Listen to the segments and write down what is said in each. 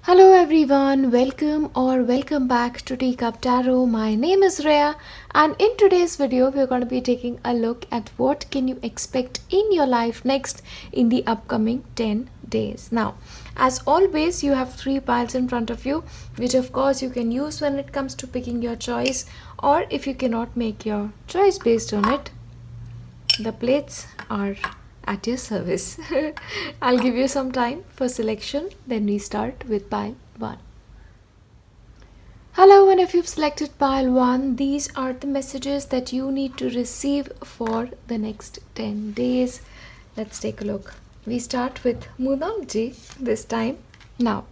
Hello everyone, welcome back to Teacup Tarot. My name is Reya, and in today's video we're going to be taking a look at what can you expect in your life next in the upcoming 10 days. Now, as always, you have 3 piles in front of you, which of course you can use when it comes to picking your choice, or if you cannot make your choice based on it, the plates are at your service. I'll give you some time for selection, then we start with pile 1. Hello, and if you've selected pile 1, these are the messages that you need to receive for the next 10 days. Let's take a look. We start with Moonamji this time. Now,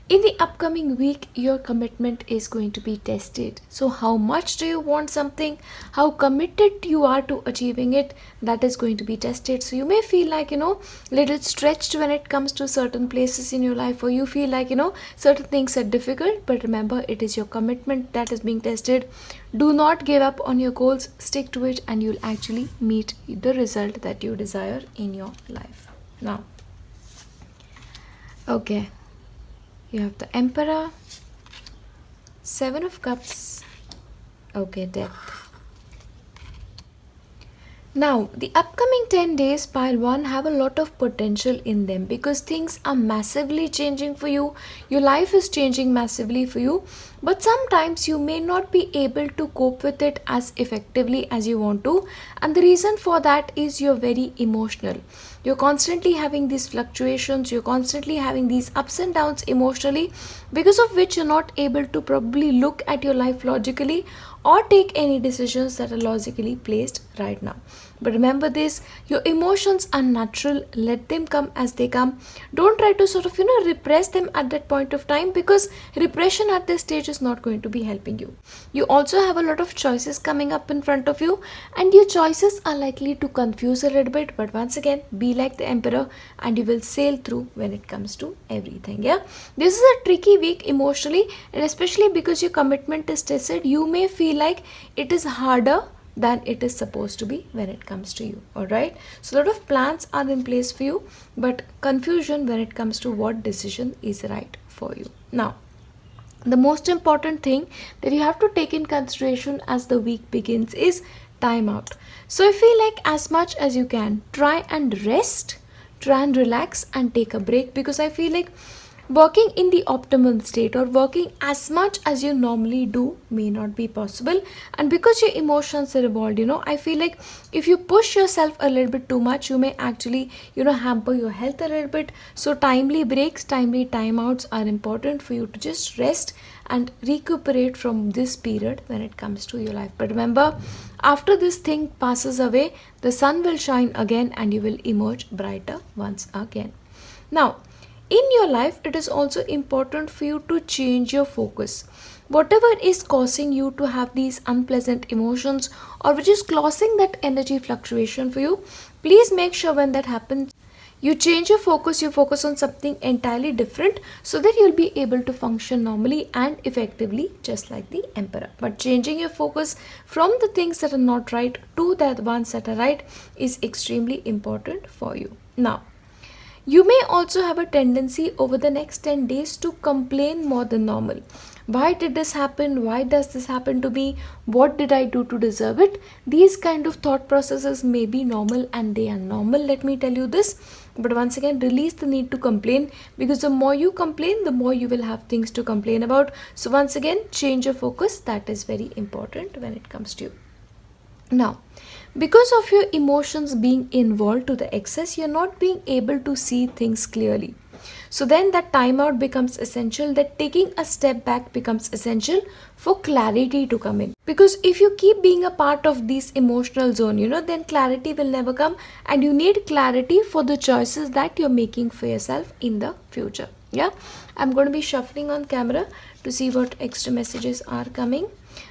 in the upcoming week, your commitment is going to be tested. So how much do you want something? How committed you are to achieving it? That is going to be tested. So you may feel like, little stretched when it comes to certain places in your life, or you feel like, certain things are difficult. But remember, it is your commitment that is being tested. Do not give up on your goals. Stick to it, and you'll actually meet the result that you desire in your life. Now, okay. You have the Emperor, 7 of Cups, okay, Death. Now, the upcoming 10 days, pile 1, have a lot of potential in them because things are massively changing for you. Your life is changing massively for you, but sometimes you may not be able to cope with it as effectively as you want to. And the reason for that is you're very emotional. You're constantly having these fluctuations, you're constantly having these ups and downs emotionally, because of which you're not able to probably look at your life logically or take any decisions that are logically placed right now. But remember this, your emotions are natural. Let them come as they come. Don't try to sort of, repress them at that point of time, because repression at this stage is not going to be helping you. You also have a lot of choices coming up in front of you, and your choices are likely to confuse a little bit. But once again, be like the Emperor and you will sail through when it comes to everything. Yeah, this is a tricky week emotionally, and especially because your commitment is tested, you may feel like it is harder than it is supposed to be when it comes to you. All right, so a lot of plans are in place for you, but confusion when it comes to what decision is right for you. Now, the most important thing that you have to take in consideration as the week begins is time out. So I feel like as much as you can, try and rest, try and relax and take a break, because I feel like working in the optimal state or working as much as you normally do may not be possible. And because your emotions are involved, I feel like if you push yourself a little bit too much, you may actually, hamper your health a little bit. So timely breaks, timely timeouts are important for you to just rest and recuperate from this period when it comes to your life. But remember, after this thing passes away, the sun will shine again and you will emerge brighter once again. Now, in your life, it is also important for you to change your focus. Whatever is causing you to have these unpleasant emotions, or which is causing that energy fluctuation for you, please make sure when that happens, you change your focus, you focus on something entirely different, so that you'll be able to function normally and effectively just like the Emperor. But changing your focus from the things that are not right to the ones that are right is extremely important for you. Now, you may also have a tendency over the next 10 days to complain more than normal. Why did this happen? Why does this happen to me? What did I do to deserve it? These kind of thought processes may be normal, and they are normal, let me tell you this. But once again, release the need to complain, because the more you complain, the more you will have things to complain about. So once again, change your focus. That is very important when it comes to you. Now, because of your emotions being involved to the excess, you're not being able to see things clearly. So then that timeout becomes essential, that taking a step back becomes essential for clarity to come in. Because if you keep being a part of this emotional zone, then clarity will never come, and you need clarity for the choices that you're making for yourself in the future. Yeah, I'm going to be shuffling on camera to see what extra messages are coming.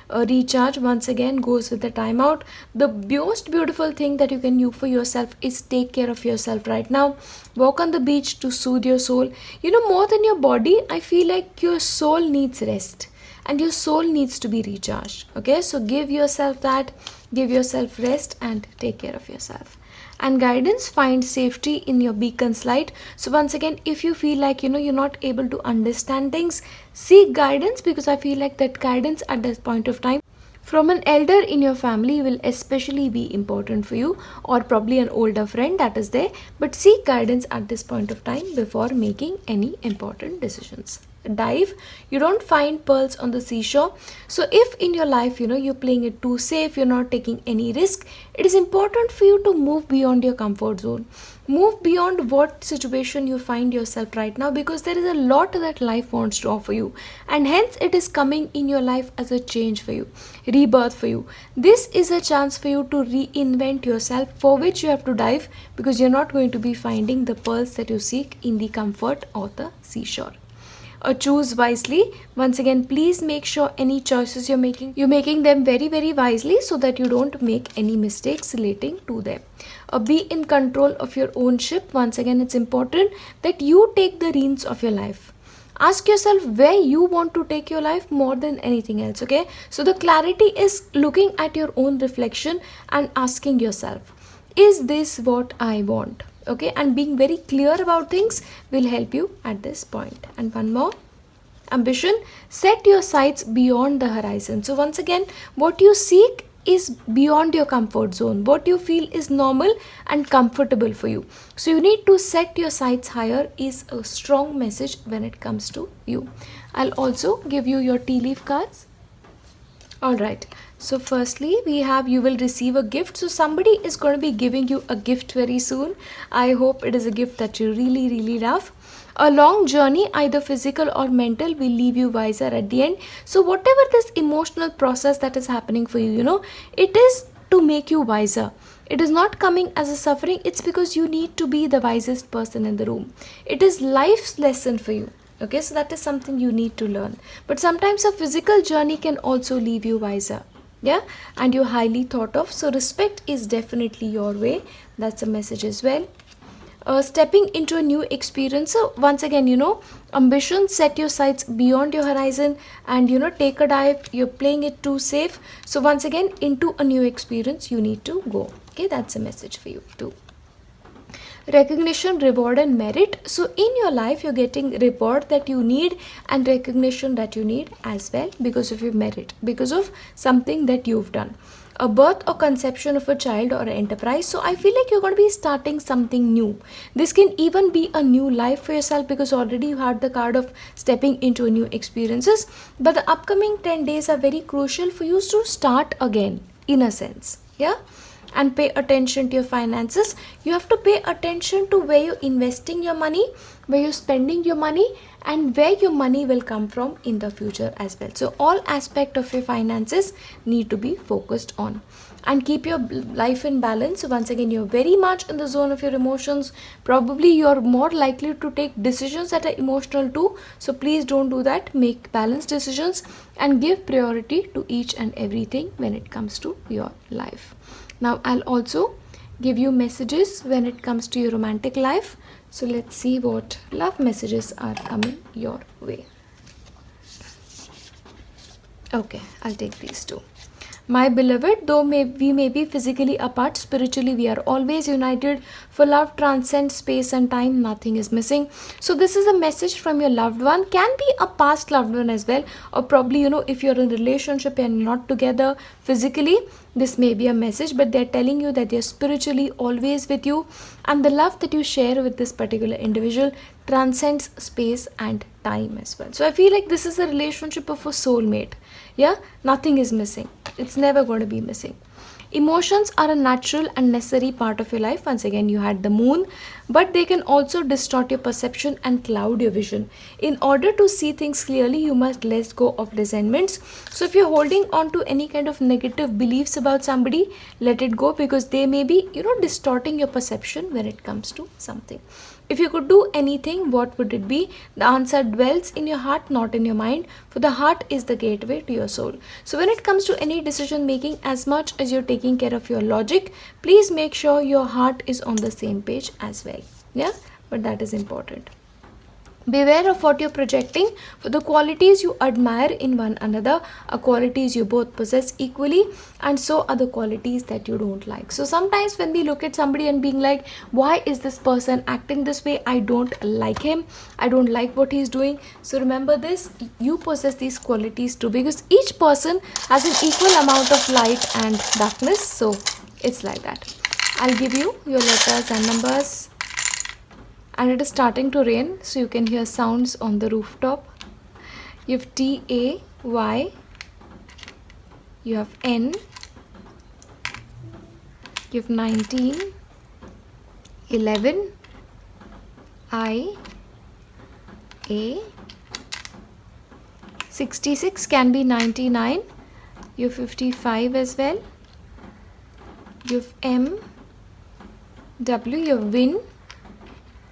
Recharge once again goes with the timeout. The most beautiful thing that you can do for yourself is take care of yourself right now. Walk on the beach to soothe your soul. More than your body, I feel like your soul needs rest and your soul needs to be recharged. Okay, so give yourself that, give yourself rest and take care of yourself. and guidance finds safety in your beacon's light. So once again, if you feel like you're not able to understand things, seek guidance, because I feel like that guidance at this point of time from an elder in your family will especially be important for you, or probably an older friend that is there. But seek guidance at this point of time before making any important decisions. Dive, you don't find pearls on the seashore. So if in your life you're playing it too safe, you're not taking any risk, it is important for you to move beyond your comfort zone. Move beyond what situation you find yourself right now, because there is a lot that life wants to offer you, and hence it is coming in your life as a change for you, rebirth for you. This is a chance for you to reinvent yourself, for which you have to dive, because you're not going to be finding the pearls that you seek in the comfort of the seashore. Choose wisely. Once again, please make sure any choices you're making them very, very wisely, so that you don't make any mistakes relating to them. Be in control of your own ship. Once again, it's important that you take the reins of your life. Ask yourself where you want to take your life more than anything else. Okay, so the clarity is looking at your own reflection and asking yourself, is this what I want? Okay, and being very clear about things will help you at this point. And one more, ambition, set your sights beyond the horizon. So once again, what you seek is beyond your comfort zone, what you feel is normal and comfortable for you. So you need to set your sights higher is a strong message when it comes to you. I'll also give you your tea leaf cards. All right, so firstly we have, you will receive a gift. So somebody is going to be giving you a gift very soon. I hope it is a gift that you really, really love. A long journey, either physical or mental, will leave you wiser at the end. So whatever this emotional process that is happening for you, it is to make you wiser. It is not coming as a suffering. It's because you need to be the wisest person in the room. It is life's lesson for you. Okay, so that is something you need to learn. But sometimes a physical journey can also leave you wiser. Yeah, and you're highly thought of. So respect is definitely your way. That's a message as well. Stepping into a new experience. So once again, ambition, set your sights beyond your horizon, and take a dive. You're playing it too safe. So once again, into a new experience you need to go. Okay, that's a message for you too. Recognition, reward and merit. So in your life you're getting reward that you need and recognition that you need as well, because of your merit, because of something that you've done. A birth or conception of a child or an enterprise. So I feel like you're going to be starting something new. This can even be a new life for yourself, because already you had the card of stepping into a new experiences. But the upcoming 10 days are very crucial for you to start again, in a sense. Yeah, and pay attention to your finances. You have to pay attention to where you're investing your money, where you're spending your money, and where your money will come from in the future as well. So all aspect of your finances need to be focused on, and keep your life in balance. So once again, you're very much in the zone of your emotions. Probably you're more likely to take decisions that are emotional too. So please don't do that. Make balanced decisions and give priority to each and everything when it comes to your life. Now I'll also give you messages when it comes to your romantic life. So let's see what love messages are coming your way. Okay, I'll take these two. My beloved, though we may be physically apart, spiritually we are always united. For love transcends space and time, nothing is missing. So this is a message from your loved one. Can be a past loved one as well, or probably if you're in a relationship and not together physically, this may be a message, but they're telling you that they're spiritually always with you, and the love that you share with this particular individual transcends space and time as well. So I feel like this is a relationship of a soulmate. Yeah, nothing is missing. It's never going to be missing. Emotions are a natural and necessary part of your life. Once again, you had the moon, but they can also distort your perception and cloud your vision. In order to see things clearly, you must let go of resentments. So if you're holding on to any kind of negative beliefs about somebody, let it go, because they may be distorting your perception when it comes to something. If you could do anything, what would it be? The answer dwells in your heart, not in your mind, for the heart is the gateway to your soul. So when it comes to any decision making, as much as you're taking care of your logic, please make sure your heart is on the same page as well. Yeah, but that is important. Beware of what you're projecting, for the qualities you admire in one another are qualities you both possess equally, and so are the qualities that you don't like. So sometimes when we look at somebody and being like, why is this person acting this way? I don't like him. I don't like what he's doing. So remember this, you possess these qualities too, because each person has an equal amount of light and darkness. So it's like that. I'll give you your letters and numbers. And it is starting to rain, so you can hear sounds on the rooftop. You have T-A-Y, you have N, you have 19, 11, I, A, 66 can be 99, you have 55 as well, you have M, W, you have win.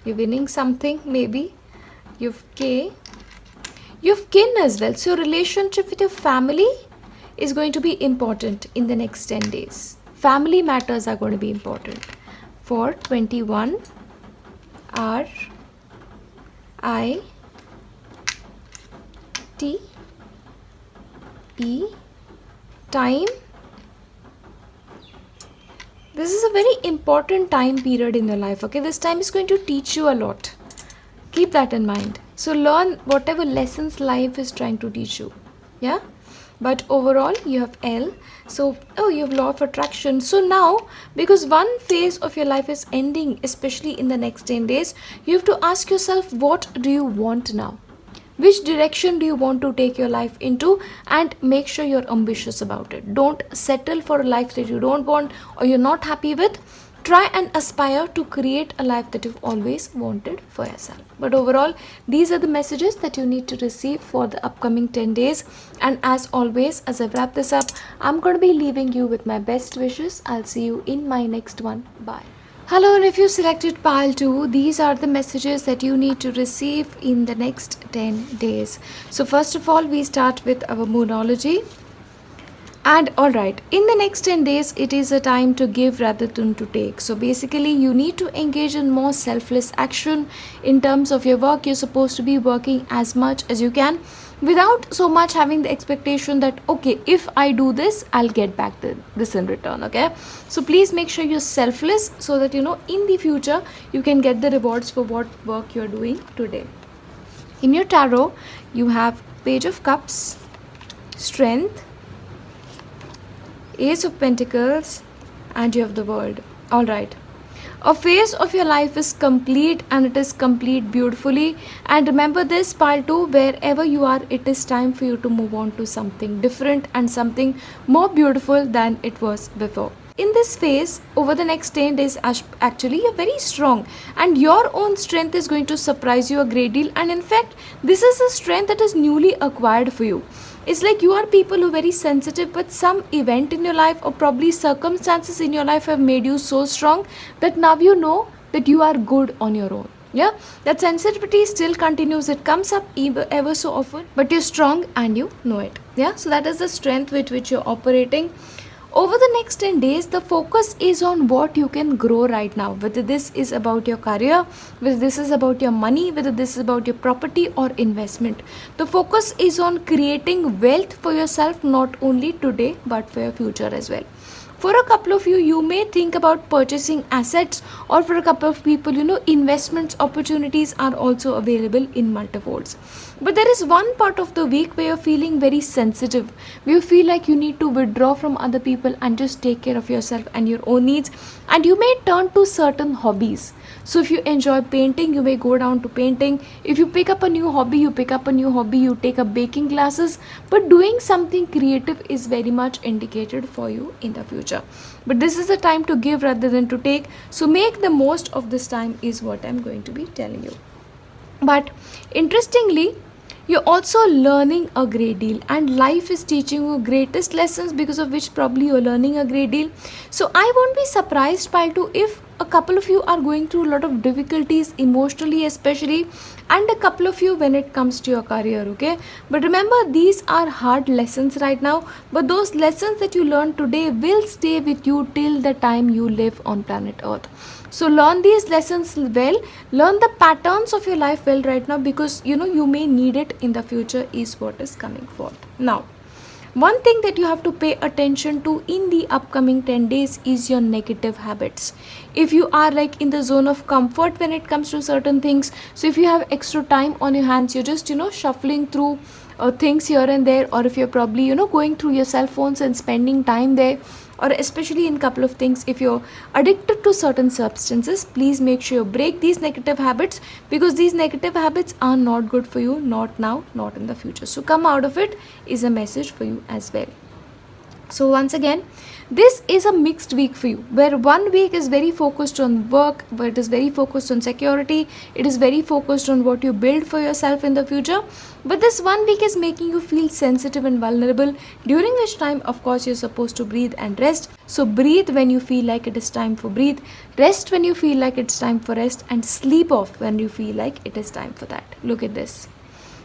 You're winning something, maybe. You've K. You've kin as well. So relationship with your family is going to be important in the next 10 days. Family matters are going to be important. For 21, R, I, T, E, time. This is a very important time period in your life, okay? This time is going to teach you a lot. Keep that in mind. So learn whatever lessons life is trying to teach you. Yeah? But overall, you have L. So, you have law of attraction. So now, because one phase of your life is ending, especially in the next 10 days, you have to ask yourself, what do you want now? Which direction do you want to take your life into, and make sure you're ambitious about it. Don't settle for a life that you don't want or you're not happy with. Try and aspire to create a life that you've always wanted for yourself. But overall, these are the messages that you need to receive for the upcoming 10 days. And as always, as I wrap this up, I'm going to be leaving you with my best wishes. I'll see you in my next one. Bye. Hello, and if you selected pile 2, these are the messages that you need to receive in the next 10 days. So first of all, we start with our moonology. And alright, in the next 10 days, it is a time to give rather than to take. So basically, you need to engage in more selfless action in terms of your work. You're supposed to be working as much as you can without so much having the expectation that, okay, if I do this, I'll get back this in return, okay? So please make sure you're selfless so that, in the future, you can get the rewards for what work you're doing today. In your tarot, you have Page of Cups, Strength, Ace of Pentacles, and you have the World. Alright. A phase of your life is complete, and it is complete beautifully. And remember this, pile 2, wherever you are, it is time for you to move on to something different and something more beautiful than it was before. In this phase, over the next 10 days, actually, you're very strong, and your own strength is going to surprise you a great deal. And in fact, this is a strength that is newly acquired for you. It's like you are people who are very sensitive, but some event in your life or probably circumstances in your life have made you so strong that now you know that you are good on your own. Yeah, that sensitivity still continues. It comes up ever so often, but you're strong and you know it. Yeah, so that is the strength with which you're operating. Over the next 10 days, the focus is on what you can grow right now. Whether this is about your career, whether this is about your money, whether this is about your property or investment. The focus is on creating wealth for yourself, not only today, but for your future as well. For a couple of you, you may think about purchasing assets, or for a couple of people, investments opportunities are also available in multifolds. But there is one part of the week where you're feeling very sensitive, where you feel like you need to withdraw from other people and just take care of yourself and your own needs, and you may turn to certain hobbies. So if you enjoy painting, you may go down to painting. If you pick up a new hobby, you pick up a new hobby, you take up baking classes. But doing something creative is very much indicated for you in the future. But this is a time to give rather than to take. So make the most of this time is what I'm going to be telling you. But interestingly, you're also learning a great deal, and life is teaching you greatest lessons, because of which probably you're learning a great deal. So I won't be surprised, pile 2, if a couple of you are going through a lot of difficulties emotionally, especially, and a couple of you when it comes to your career, okay? But remember, these are hard lessons right now, but those lessons that you learn today will stay with you till the time you live on planet Earth. So learn these lessons well, learn the patterns of your life well right now, because you may need it in the future is what is coming forth. Now, one thing that you have to pay attention to in the upcoming 10 days is your negative habits. If you are like in the zone of comfort when it comes to certain things, so if you have extra time on your hands, you're just shuffling through things here and there, or if you're probably going through your cell phones and spending time there, or especially in couple of things, if you're addicted to certain substances, please make sure you break these negative habits, because these negative habits are not good for you, not now, not in the future. So come out of it is a message for you as well. So once again, this is a mixed week for you, where one week is very focused on work, where it is very focused on security, it is very focused on what you build for yourself in the future. But this one week is making you feel sensitive and vulnerable, during which time, of course, you're supposed to breathe and rest. So breathe when you feel like it is time for breathe, rest when you feel like it's time for rest, and sleep off when you feel like it is time for that. Look at this.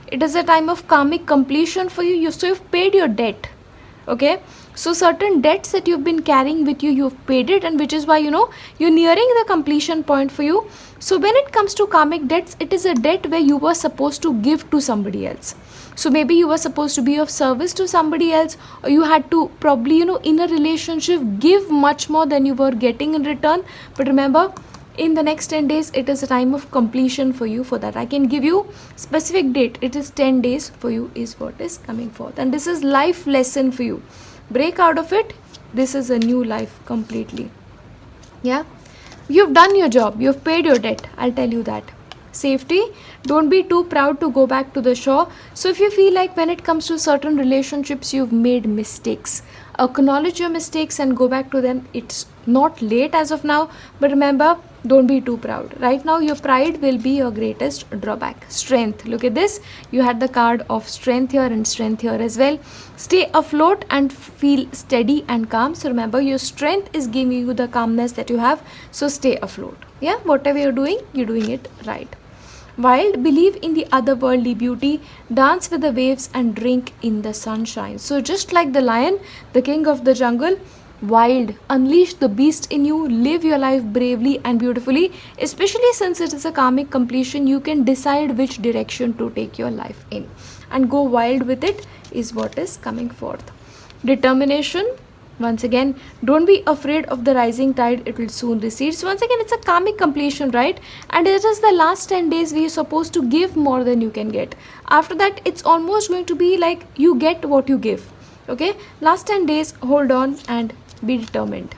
It is a time of karmic completion for you. So you've paid your debt. Okay, so certain debts that you've been carrying with you, you've paid it, and which is why you're nearing the completion point for you. So when it comes to karmic debts, it is a debt where you were supposed to give to somebody else. So maybe you were supposed to be of service to somebody else, or you had to probably in a relationship give much more than you were getting in return. But remember, in the next 10 days, it is a time of completion for you. For that, I can give you specific date. It is 10 days for you is what is coming forth, and this is life lesson for you. Break out of it. This is a new life completely. Yeah, you've done your job, you've paid your debt, I'll tell you that. Safety, don't be too proud to go back to the shore. So if you feel like when it comes to certain relationships you've made mistakes, acknowledge your mistakes and go back to them. It's not late as of now, but remember, don't be too proud. Right now, your pride will be your greatest drawback. Strength, look at this. You had the card of strength here and strength here as well. Stay afloat and feel steady and calm. So remember, your strength is giving you the calmness that you have. So stay afloat. Yeah, whatever you're doing it right. Wild, believe in the otherworldly beauty, dance with the waves and drink in the sunshine. So just like the lion, the king of the jungle, wild, unleash the beast in you, live your life bravely and beautifully. Especially since it is a karmic completion, you can decide which direction to take your life in and go wild with it is what is coming forth. Determination. Once again, don't be afraid of the rising tide, it will soon recede. So once again, it's a karmic completion, right? And it is the last 10 days where you're supposed to give more than you can get. After that, it's almost going to be like you get what you give. Okay, last 10 days, hold on and be determined.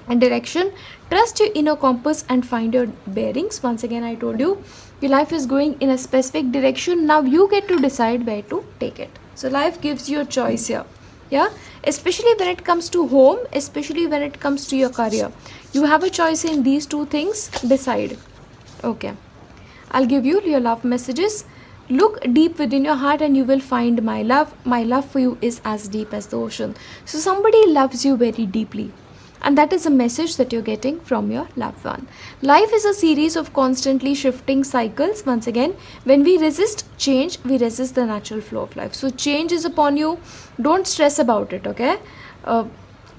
And direction, trust your inner compass and find your bearings. Once again, I told you, your life is going in a specific direction. Now you get to decide where to take it. So life gives you a choice here. Yeah, especially when it comes to home, especially when it comes to your career, you have a choice in these two things. Decide. Okay, I'll give you your love messages. Look deep within your heart and you will find my love. My love for you is as deep as the ocean. So somebody loves you very deeply, and that is a message that you're getting from your loved one. Life is a series of constantly shifting cycles. Once again, when we resist change, we resist the natural flow of life. So change is upon you. Don't stress about it, okay?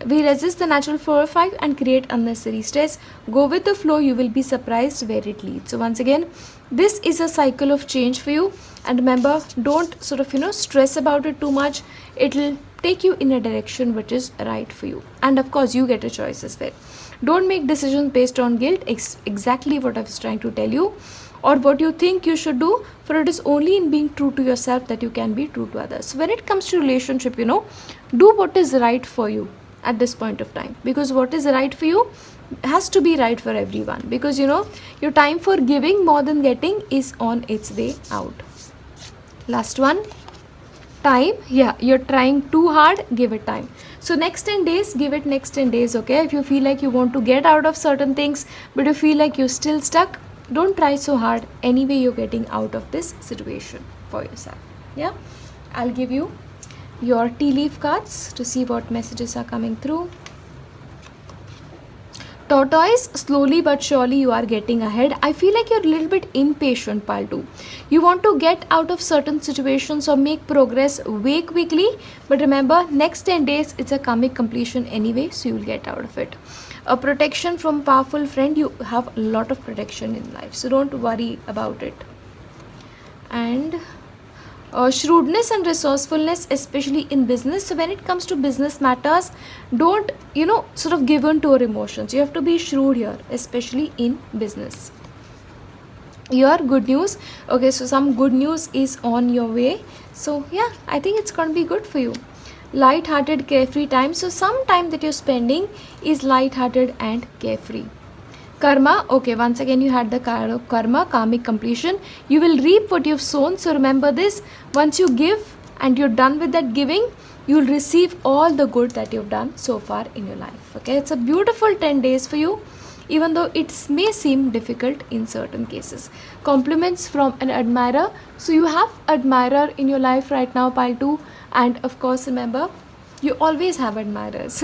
We resist the natural flow of life and create unnecessary stress. Go with the flow. You will be surprised where it leads. So once again, this is a cycle of change for you. And remember, don't sort of, stress about it too much. It will take you in a direction which is right for you. And of course, you get a choice as well. Don't make decisions based on guilt. Exactly what I was trying to tell you, or what you think you should do, for it is only in being true to yourself that you can be true to others. So when it comes to relationship, do what is right for you at this point of time, because what is right for you has to be right for everyone, because your time for giving more than getting is on its way out. Last one, time. Yeah, you're trying too hard, give it time. So next 10 days, give it next 10 days. Okay, if you feel like you want to get out of certain things but you feel like you're still stuck, don't try so hard. Anyway, you're getting out of this situation for yourself. Yeah, I'll give you your tea leaf cards to see what messages are coming through. Tortoise, slowly but surely you are getting ahead. I feel like you're a little bit impatient, pal 2. You want to get out of certain situations or make progress way quickly, but remember, next 10 days it's a karmic completion anyway, so you'll get out of it. A protection from powerful friend, you have a lot of protection in life, so don't worry about it. And shrewdness and resourcefulness, especially in business. So when it comes to business matters, don't sort of give in to your emotions. You have to be shrewd here, especially in business. Your good news, okay, so some good news is on your way. So yeah, I think it's going to be good for you. Light-hearted, carefree time. So some time that you're spending is light-hearted and carefree. Karma, okay, once again you had the card of karma, karmic completion. You will reap what you've sown. So remember this, once you give and you're done with that giving, you'll receive all the good that you've done so far in your life. Okay, it's a beautiful 10 days for you, even though it may seem difficult in certain cases. Compliments from an admirer. So you have admirer in your life right now, pile 2, and of course remember, you always have admirers.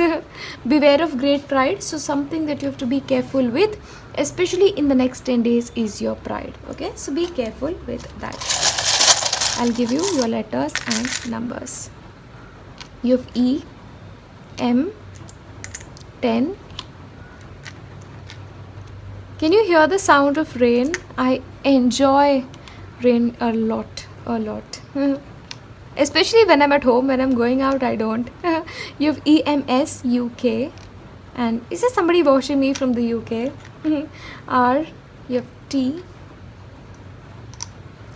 Beware of great pride. So something that you have to be careful with, especially in the next 10 days, is your pride. Okay, so be careful with that. I'll give you your letters and numbers. You have E, M, 10. Can you hear the sound of rain? I enjoy rain a lot. Especially when I'm at home. When I'm going out, I don't. You have EMS, UK. And is there somebody watching me from the UK? R, you have T,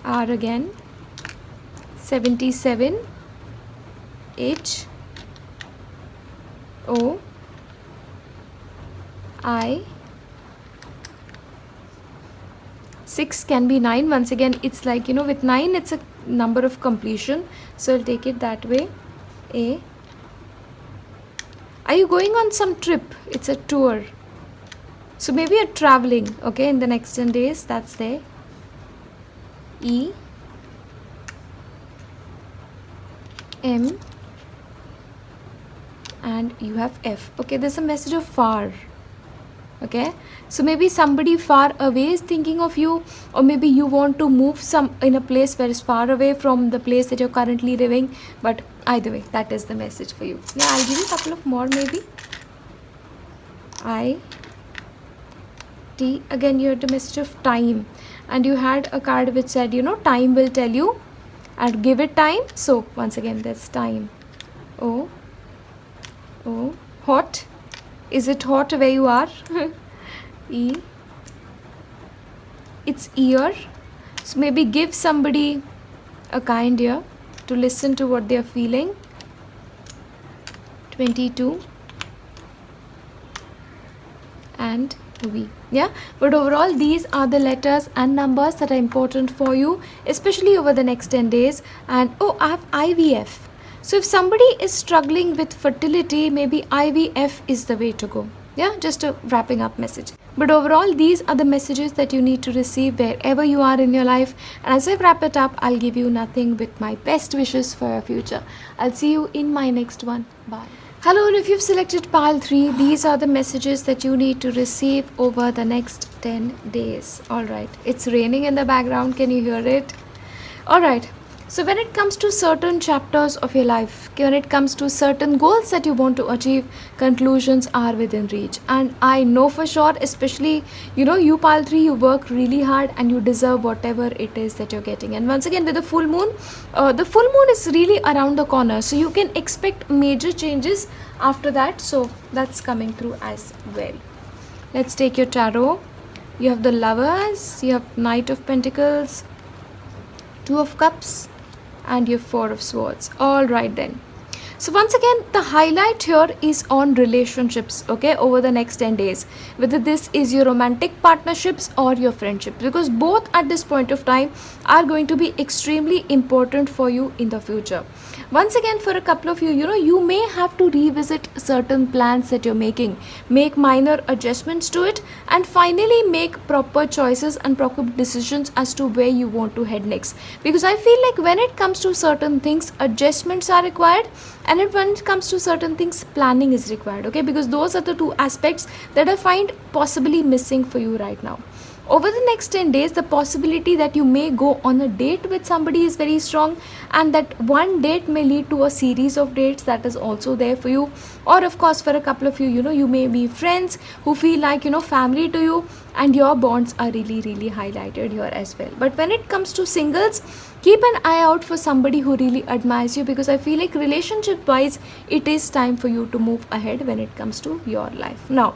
R again, 77, H, O, I, 6 can be 9. Once again, it's like, with 9, it's a number of completion. So I'll take it that way. A. Are you going on some trip? It's a tour. So maybe you're traveling, okay, in the next 10 days. That's there. E. M. And you have F. Okay, there's a message of far. Okay, so maybe somebody far away is thinking of you, or maybe you want to move in a place where it's far away from the place that you're currently living. But either way, that is the message for you. Yeah, I'll give you a couple of more maybe. I, T, again you had the message of time, and you had a card which said, time will tell you, and give it time. So once again, that's time. O, hot. Is it hot where you are? E. It's ear. So maybe give somebody a kind ear to listen to what they are feeling. 22. And V. Yeah, but overall these are the letters and numbers that are important for you, especially over the next 10 days. And I have IVF. So if somebody is struggling with fertility, maybe IVF is the way to go. Yeah, just a wrapping up message. But overall, these are the messages that you need to receive wherever you are in your life. And as I wrap it up, I'll give you nothing but my best wishes for your future. I'll see you in my next one. Bye. Hello, and if you've selected pile 3, these are the messages that you need to receive over the next 10 days. Alright, it's raining in the background. Can you hear it? Alright. So when it comes to certain chapters of your life, when it comes to certain goals that you want to achieve, conclusions are within reach. And I know for sure, especially, you pile 3, you work really hard and you deserve whatever it is that you're getting. And once again, with the full moon is really around the corner. So you can expect major changes after that. So that's coming through as well. Let's take your tarot. You have the Lovers, you have Knight of Pentacles, Two of Cups, and your 4 of Swords. All right then. So once again, the highlight here is on relationships, okay, over the next 10 days. Whether this is your romantic partnerships or your friendships, because both at this point of time are going to be extremely important for you in the future. Once again, for a couple of you, you may have to revisit certain plans that you're making, make minor adjustments to it, and finally make proper choices and proper decisions as to where you want to head next. Because I feel like when it comes to certain things, adjustments are required, and when it comes to certain things, planning is required, okay? Because those are the two aspects that I find possibly missing for you right now. Over the next 10 days, the possibility that you may go on a date with somebody is very strong, and that one date may lead to a series of dates, that is also there for you. Or of course, for a couple of you, you may be friends who feel like, family to you, and your bonds are really, really highlighted here as well. But when it comes to singles, keep an eye out for somebody who really admires you, because I feel like relationship wise, it is time for you to move ahead when it comes to your life. Now,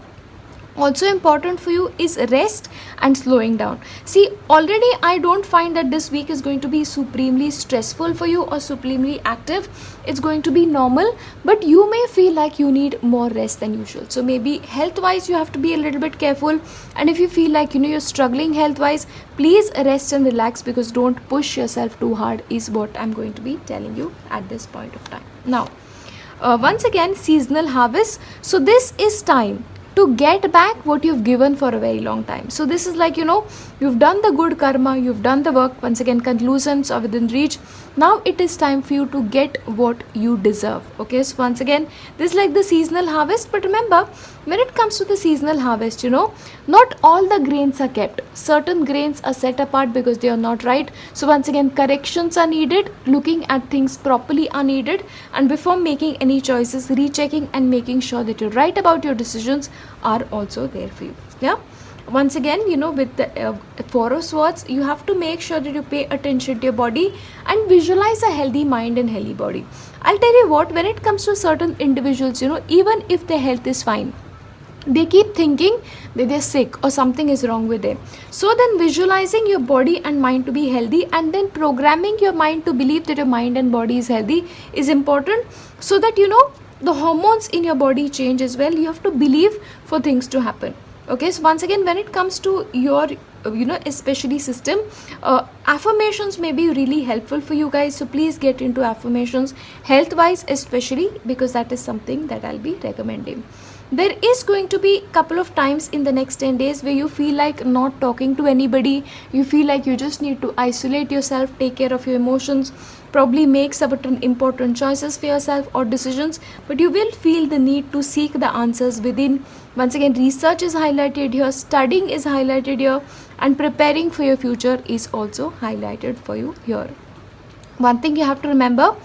also important for you is rest and slowing down. See, already I don't find that this week is going to be supremely stressful for you or supremely active. It's going to be normal, but you may feel like you need more rest than usual. So maybe health wise you have to be a little bit careful, and if you feel like you're struggling health wise, please rest and relax, because don't push yourself too hard is what I'm going to be telling you at this point of time. Now, once again, seasonal harvest. So this is time to get back what you've given for a very long time. So this is like, you've done the good karma, you've done the work. Once again, conclusions are within reach. Now it is time for you to get what you deserve. Okay, so once again, this is like the seasonal harvest. But remember, when it comes to the seasonal harvest, not all the grains are kept. Certain grains are set apart because they are not right. So once again, corrections are needed, looking at things properly are needed, and before making any choices, rechecking and making sure that you're right about your decisions are also there for you. Yeah. Once again, with the Four of Swords, you have to make sure that you pay attention to your body and visualize a healthy mind and healthy body. I'll tell you what, when it comes to certain individuals, even if their health is fine, they keep thinking that they're sick or something is wrong with them. So then visualizing your body and mind to be healthy, and then programming your mind to believe that your mind and body is healthy is important, so that the hormones in your body change as well. You have to believe for things to happen. Okay, so once again, when it comes to your especially system, affirmations may be really helpful for you guys. So please get into affirmations, health wise especially, because that is something that I'll be recommending. There is going to be a couple of times in the next 10 days where you feel like not talking to anybody. You feel like you just need to isolate yourself, take care of your emotions, probably make certain important choices for yourself or decisions, but you will feel the need to seek the answers within. Once again, research is highlighted here, studying is highlighted here, and preparing for your future is also highlighted for you here. One thing you have to remember,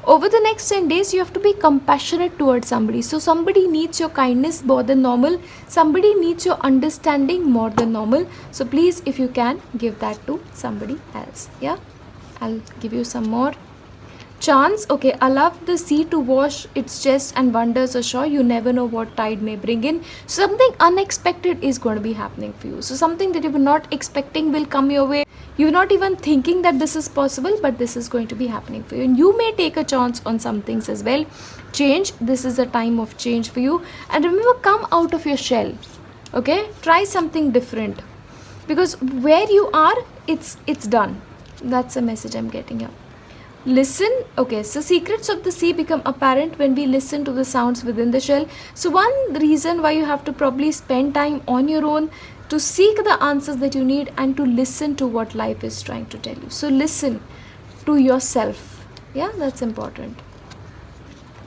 over the next 10 days, you have to be compassionate towards somebody. So somebody needs your kindness more than normal. Somebody needs your understanding more than normal. So please, if you can, give that to somebody else. Yeah, I'll give you some more. Chance. Okay, allow the sea to wash its chest and wonders ashore. You never know what tide may bring in. Something unexpected is going to be happening for you. So something that you were not expecting will come your way. You're not even thinking that this is possible, but this is going to be happening for you. And you may take a chance on some things as well. Change. This is a time of change for you. And remember, come out of your shell. Okay, try something different, because where you are, it's done. That's the message I'm getting here. Listen. Okay, so secrets of the sea become apparent when we listen to the sounds within the shell. So one reason why you have to probably spend time on your own to seek the answers that you need and to listen to what life is trying to tell you. So listen to yourself. Yeah, that's important.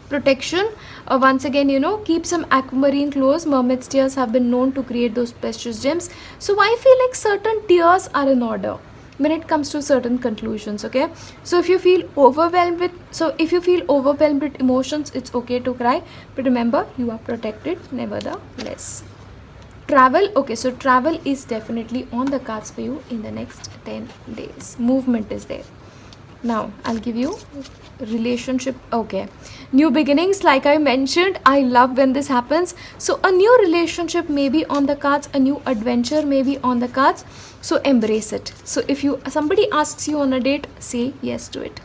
Protection. Once again, keep some aquamarine clothes. Mermaid's tears have been known to create those precious gems. So I feel like certain tears are in order when it comes to certain conclusions. Okay, so if you feel overwhelmed with emotions, it's okay to cry, but remember, you are protected nevertheless. Travel. Okay, so travel is definitely on the cards for you in the next 10 days. Movement is there. Now I'll give you relationship. Okay, new beginnings, like I mentioned, I love when this happens. So a new relationship may be on the cards, a new adventure may be on the cards, so embrace it. So if somebody asks you on a date, say yes to it.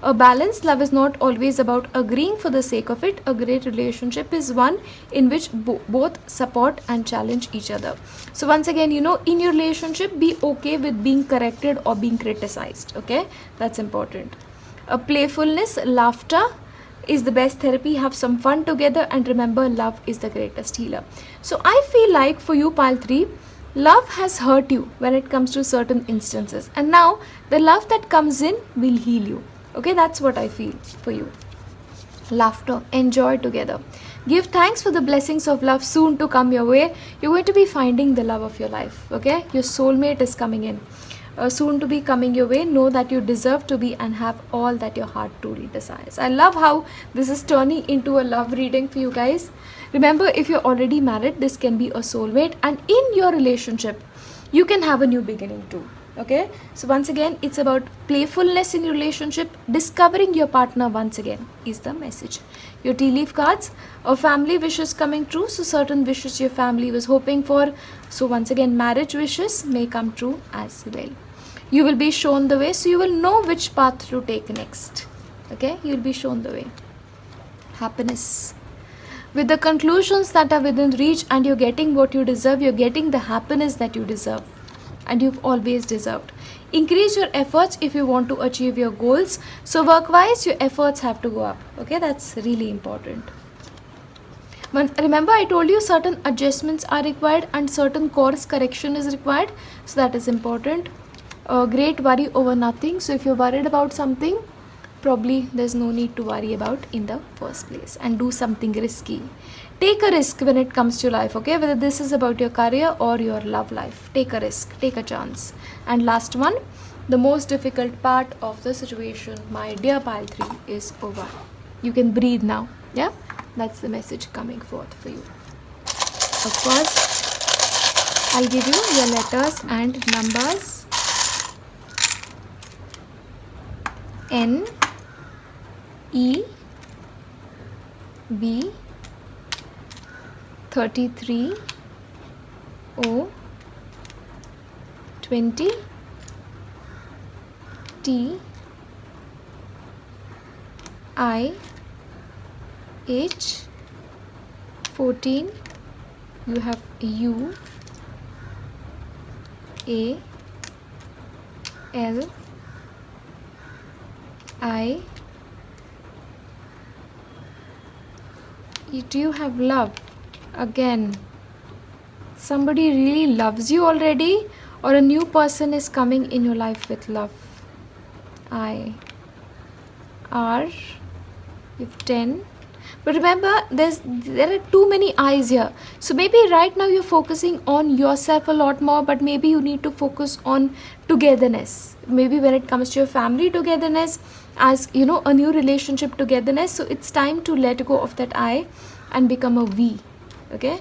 A balanced love is not always about agreeing for the sake of it. A great relationship is one in which both support and challenge each other. So once again, in your relationship, be okay with being corrected or being criticized. Okay, that's important. Playfulness, laughter is the best therapy. Have some fun together, and remember, love is the greatest healer. So I feel like for you, pile 3, love has hurt you when it comes to certain instances, and now the love that comes in will heal you. Okay, that's what I feel for you. Laughter, enjoy together. Give thanks for the blessings of love soon to come your way. You're going to be finding the love of your life. Okay, your soulmate is coming in. Soon to be coming your way. Know that you deserve to be and have all that your heart truly desires. I love how this is turning into a love reading for you guys. Remember, if you're already married, this can be a soulmate, and in your relationship you can have a new beginning too. Okay, so once again, it's about playfulness in your relationship. Discovering your partner once again is the message. Your tea leaf cards, a family wishes coming true. So certain wishes your family was hoping for, so once again, marriage wishes may come true as well. You will be shown the way, so you will know which path to take next. Okay, you will be shown the way. Happiness, with the conclusions that are within reach, and you're getting what you deserve. You're getting the happiness that you deserve and you've always deserved. Increase your efforts if you want to achieve your goals. So work wise, your efforts have to go up. Okay, that's really important. Remember, I told you certain adjustments are required and certain course correction is required, so that is important. Great worry over nothing. So if you're worried about something, probably there's no need to worry about in the first place, and do something risky. Take a risk when it comes to life, okay? Whether this is about your career or your love life, take a risk, take a chance. And last one, the most difficult part of the situation, my dear pile 3, is over. You can breathe now. Yeah, that's the message coming forth for you. Of course, I'll give you your letters and numbers. N, E, B, 33, O, 20, T, I, H, 14, you have U, A, L, I. Do you have love? Again, somebody really loves you already, or a new person is coming in your life with love. I, R, you have 10. But remember, there are too many eyes here. So maybe right now you're focusing on yourself a lot more, but maybe you need to focus on togetherness. Maybe when it comes to your family togetherness, as you know, a new relationship togetherness. So it's time to let go of that I and become a we. Okay,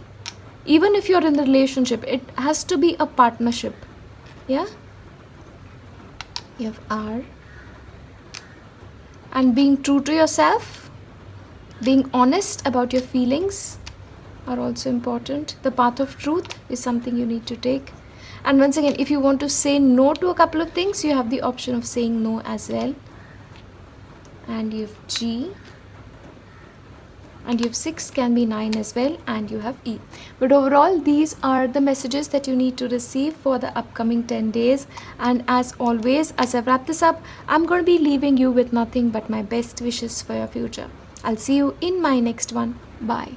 even if you're in a relationship, it has to be a partnership. Yeah, you have R. And being true to yourself, being honest about your feelings are also important. The path of truth is something you need to take. And once again, if you want to say no to a couple of things, you have the option of saying no as well. And you have G. And you have 6, can be 9 as well, and you have E. But overall, these are the messages that you need to receive for the upcoming 10 days. And as always, as I wrap this up, I'm going to be leaving you with nothing but my best wishes for your future. I'll see you in my next one. Bye.